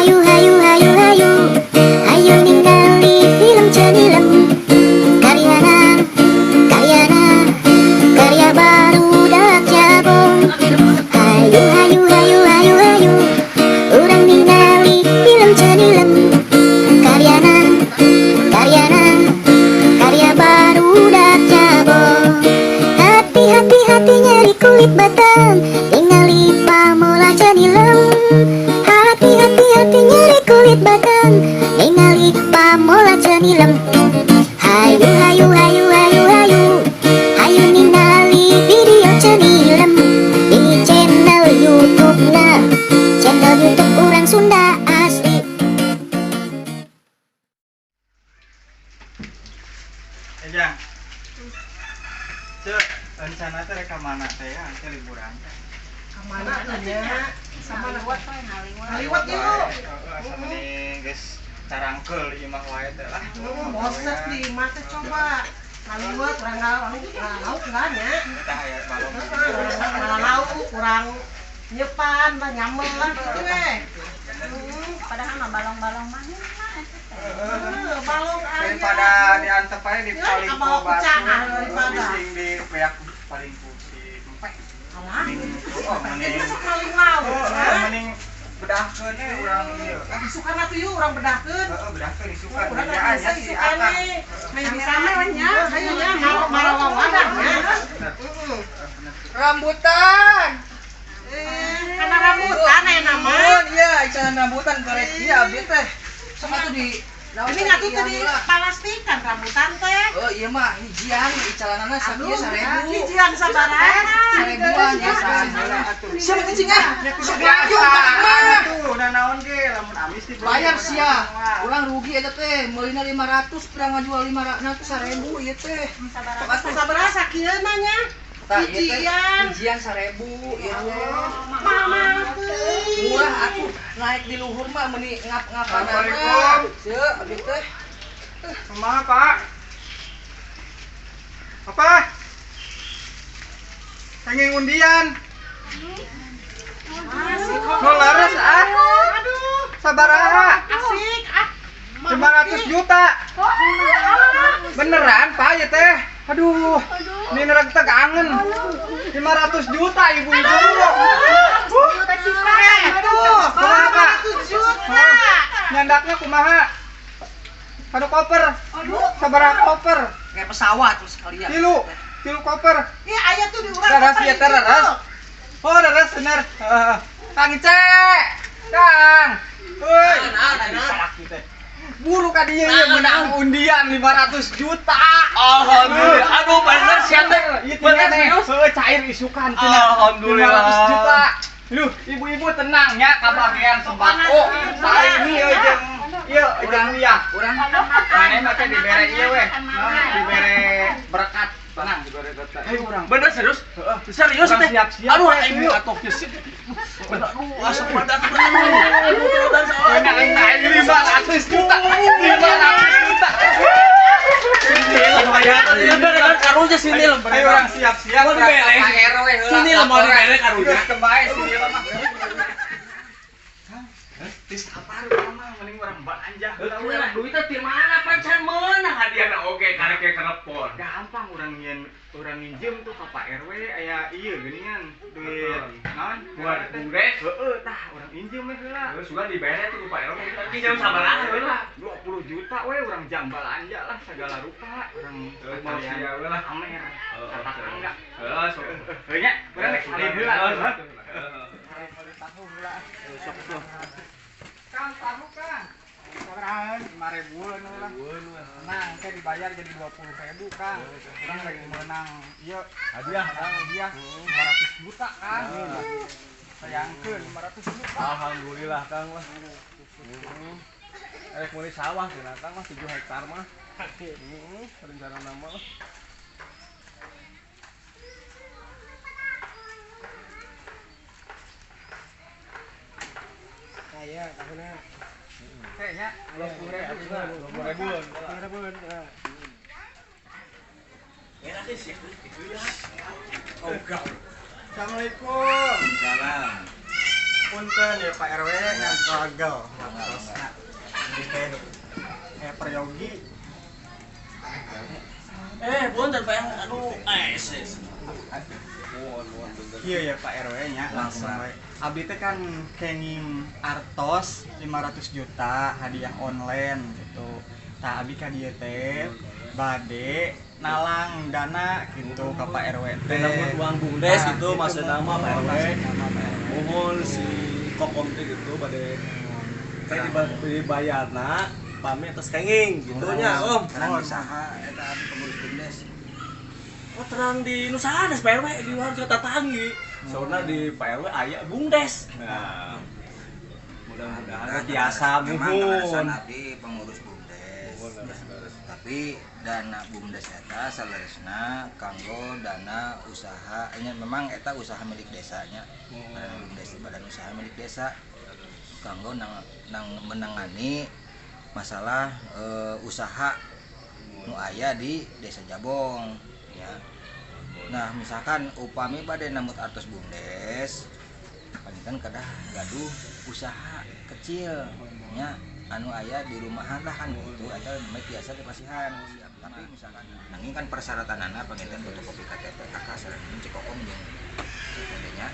hayu hayu hayu hayu hayu ningali film Cenilem karyana karyana karya barudak Jabon. Hayu hayu hayu hayu hayu urang ningali film Cenilem karyana karyana karya barudak Jabon. Hati hati hati nyeri kulit batang ningali pamola Cenilem. Hati hati hati nyeri kulit batang ningali pamola Cenilem. Hayu hayu hayu hayu hayu hayu ningali video Cenilem di channel YouTube na channel YouTube orang Sunda asli. Jang, cek rencana teh reka mana teh ya, ke liburan. Kemana tuh ya? Sama lewat Ngaliwat Ngaliwat yuk. Asa mending geus carangkeul ieu mah wae teh lah. Boset di imah teh coba. Ngaliwat kurang lauk enggak nya? Tah aya balong. Malah lauk kurang nyepan, nyamel lah gitu padahal mah balong-balong mah balong aja. Daripada diantep aja di paling Abal batu, pecahan daripada. mending di peak paling putih empek. Alah, Mending itu paling lauk. mending bedahkeun we urang ieu. Disukan atuh yuk urang bedahkeun. Heeh, bedahkeun disukan. Urang Kerjaannya bisa si isukan Akang. nih. Main bisa nya, hayu nya marah wadahnya. Rambutan. Karena rambutan nama. Iya, icanan rambutan korek dia abdi teh. Sama tuh di Ini ngatu tadi palastikan rambutan teh. Oh iya mah hijian icalanana sakieu 1000. Hijian sabaraha? 1000-an ya siapa kucingnya? Biasa. Tuh, udah naon ge lamun amis di Bayar sia. Urang rugi eta teh, meulina 500 urang ngajual 500 1000 ieu teh. Sabaraha sakieuna nya? Tah ieu teh Hijian. hijian 1000 ieu teh. Mama teuing. Murah atuh naik di luhur mah meuni ngap-ngapan. Assalamualaikum. Seuh abdi teh. Kumaha, Pak? Apa? Pengen undian. Nu laras ah. Aduh, Sabaraha? asik 500 juta. Beneran, Pak, ya teh? Aduh, ini nerang teh kangen. 500 juta ibu-ibu. Aduh, kumaha, Pak? 500 juta. Hah? Nyandaknya kumaha? Kado koper. Sabaraha koper? Kayak pesawat terus sekalian. Tilu koper. Iya, aya tuh di urang. Daras ya daras. Oh, daras bener. Kang Ice. Kang. Woi. Buru ka dieu ye menang undian 500 juta. Alhamdulillah. Aduh, bener siapa? Bener serius? Heuh, cair isukan cenah. Alhamdulillah. 500 juta. Duh, ibu-ibu tenang ya, kabagean sembako. Hari ini jeung ieu jeung liah. Urang maneh mah teh dibere ieu we. Dibere berkat. Tenang, dibere berkat. Ayo urang. Bener serius? Heeh. Serius teh? Siap-siap. Aduh, Ayo, ini yuk. atoknya sih. Aduh, asap badan. Aduh, dan salah. Enak 500 juta. 500 juta. Ya bener karunya sini lem. Ayo orang siap-siap. Mau dibere. Sini lem mau dibere karunya. Geus kebae sini mah. Tis kapar mah mending urang belanja. Ulah duitnya di mana pancan meunang hadiahna oge karek ke telepon. Gampang urang nginjem tuh ka Pak RW aya ieu geuningan duit naon? Buat bungdes. Heeh, tah urang injem we heula. Terus juga dibere tuh Pak Ero kita pinjam sabaraha we lah. 20 juta we urang jam belanja lah segala rupa. Urang Mau sia we lah. amer. Kata tangga. Heeh, sok. Heuh nya, urang rek salin heula. Sok. Kang, tahu Kang. Sabaraha? 5.000 lah. Tenang, saya dibayar jadi 20.000 Kang. Urang lagi menang. Ieu hadiah 500 juta Kang. Sayangkeun 500 juta. Alhamdulillah Kang lah. Mulai sawah cenah Kang mah 7 hektar mah. Rencana nama lah. Aya, tahunna. Kayaknya 20.000. 20.000. Assalamualaikum. Salam. Punten ya Pak RW nya struggle waktosna. Jadi kayak peryogi. Punten Pak. Aduh, Iya ya Pak RW nya langsung bae. Abdi teh kan kenging artos 500 juta hadiah online gitu. Tah abdi ka dieu teh bade nalang dana gitu ka Pak RW teh. Namun uang bumdes itu maksud nama Pak RW. Nama Pak RW. Mohon si kokom teh gitu bade teh dibayarna pami atas kenging gitu nya Om. Terang usaha eta abdi pengurus BUMDes. Oh terang di Nusa Adas Pak RW di warga Tatanggi. Soalnya di Pak RW aya bumdes. Nah, mudah-mudahan biasa Memang alasan muhun. abdi pengurus BUMDes. Tapi dana BUMDes eta saleresna kanggo dana usaha nya memang eta usaha milik desanya. Dana BUMDes badan usaha milik desa kanggo nang menangani masalah usaha nu aya di Desa Jabong ya. Nah, misalkan upami bade namut artos BUMDes kan kedah gaduh usaha kecil nya anu aya di rumahan lah kan gitu eta biasa dipasihan. Tapi misalkan nanging kan persyaratanana penginten fotokopi KTP kakak sareng cek kokom jeung nya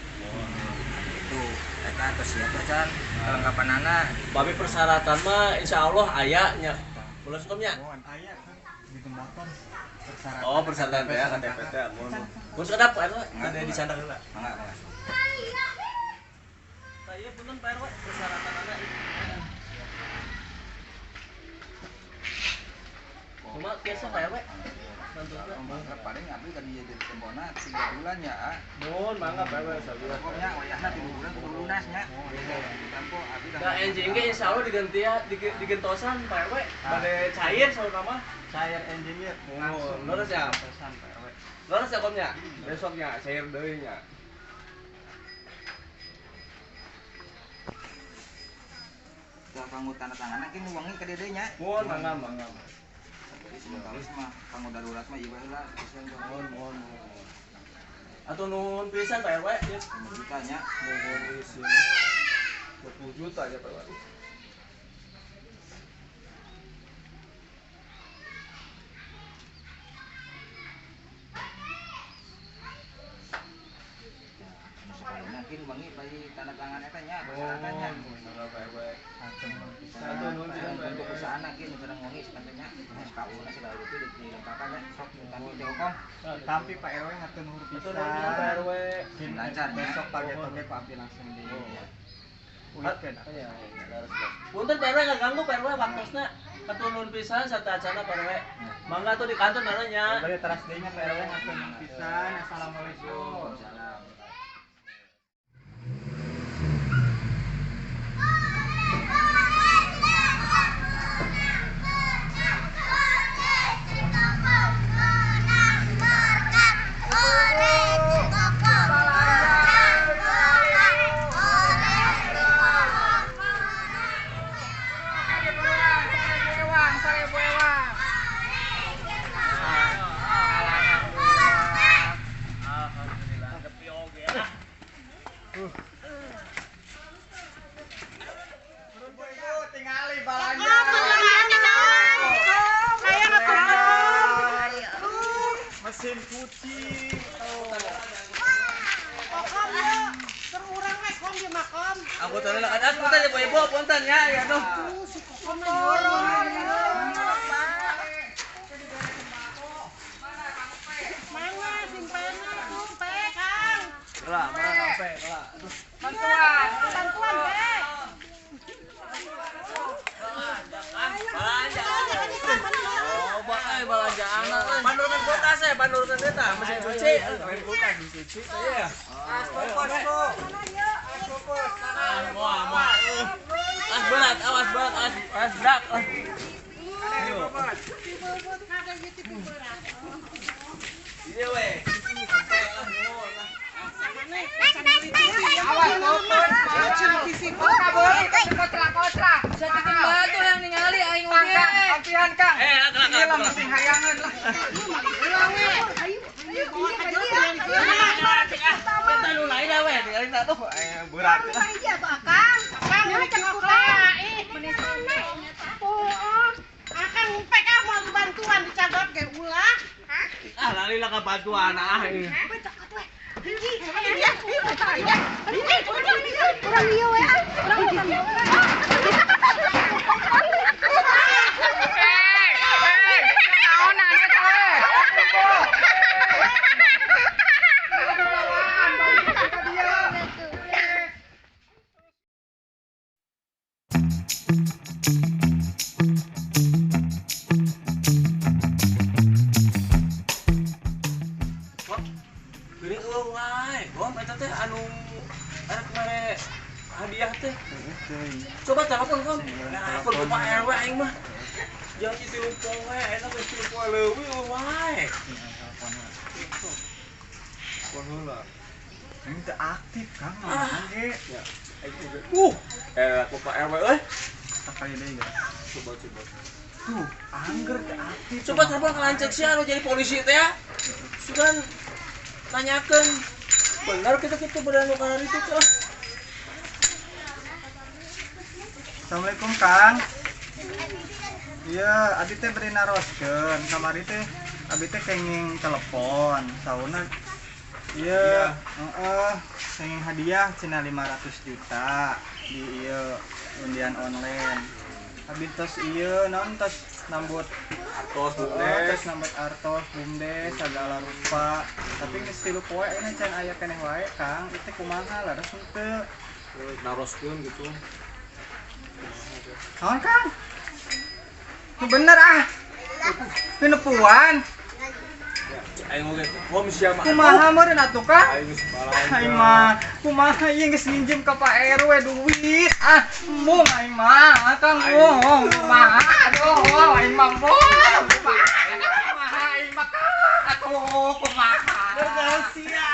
itu eta tos siap can kelengkapanana. Babi persyaratan mah insyaallah aya nya. Ulah sukamnya. Mohon aya kan gitu motor persyaratan. Oh, persyaratan teh KTP teh mun. Mun sedap anu ada di sana heula. Mangga. Saya punten Pak RW persyaratan anak itu. Cuma biasa Pak RW. Paling abdi kan dia jadi tempona 3 bulan ya. Mun mangga Pak RW sabilah. Pokoknya wayahna 3 bulan kudu lunasnya. Tampo abdi Nah, engine ge insyaallah diganti ya digentosan Pak RW. Bade cair saudara mah. Cair engineer langsung Lurus ya. pesan Pak RW. Lurus ya komnya. Besoknya cair deui nya. Tah kanggo tanda tanganna ki nu wangi ka dieu nya. Mun mangga. Jadi sementara mah kanggo darurat mah ieu heula bisa Mun. Atuh nuhun pisan Pak RW. 5 juta nya. Nuhun isin. 20 juta aja Pak RW. Mungkin wangi bagi tanda tangan eta nya persyaratannya. Satu nuhun pisan Pak RW. Untuk perusahaan lagi nu sedang wangi sebenarnya. SKU na segala rupi dilengkapan ya. Sok tapi Telkom. Tapi Pak RW ngatur nuhun Atuh pisan. nuhun Pak RW. Lancar nya. Besok pagi-pagi Pak Abdi langsung di ulitkeun. Iya, punten Pak RW ngaganggu Pak RW waktosna. Atuh nuhun pisan satacana Pak RW. Mangga tuh di kantor naranya. Bade teras deui nya Pak RW ngatur nuhun pisan. Assalamualaikum. Salam. Tingali balanja. Mesin cuci. Aku tadi lah ada punten ya ibu punten ya ya tuh. Lah, mana sampai lah. Belanja anak. Bandurkan kulkas ya, bandurkan eta mesin cuci. Main kulkas dicuci saya. Awas berat. Iya weh. Batu yang ningali aing oge. Ampihan Kang. Lah, mesin hayangan lah. kita lu lain ya weh, tinggalin tak tuh. Berat berarti lah. Akang ini coklat. Akang ngumpet mau bantuan dicagot ke ulah. Ah, lali lah kebantuan ini. Kurang dia we ah. Kurang Gini eueuh wae. Bom eta teh anu anak mere hadiah teh. Coba telepon kom. Telepon ke Pak RW aing mah. Janji 3 poe, eta geus 3 poe leuwih wae. Telepon heula. Ini teh aktif Kang. Ge. Ya, aing juga. Aku Pak RW euy. Apa ya deui? Coba. Tuh, angger teh aktif. Coba telepon ke lancek sih anu jadi polisi teh ya. Sugan tanyakeun bener kita beranu kana itu teh. Assalamualaikum Kang. Iya, abi teh beri naroskeun. Kamari teh abi teh kenging telepon. Sauna iya, kenging hadiah cina 500 juta di ieu undian online. Abi tos ieu naon tos nambut Artos tos bumdes. nambut artos bumdes segala rupa. Tapi geus 3 poe ini can aya keneh wae Kang. Itu kumaha laras henteu. Naroskeun gitu. Naon Kang? Nu bener ah. Pinepuan. Aing oge kom sia mah. Kumaha meureun atuh Kang? Aing geus balain. Aing mah kumaha ieu geus minjem ka Pak RW duit. Ah, mung aing mah Kang mung. Kumaha? Aduh, aing mah mung. Kumaha aing mah Kang? Atuh kumaha? Sia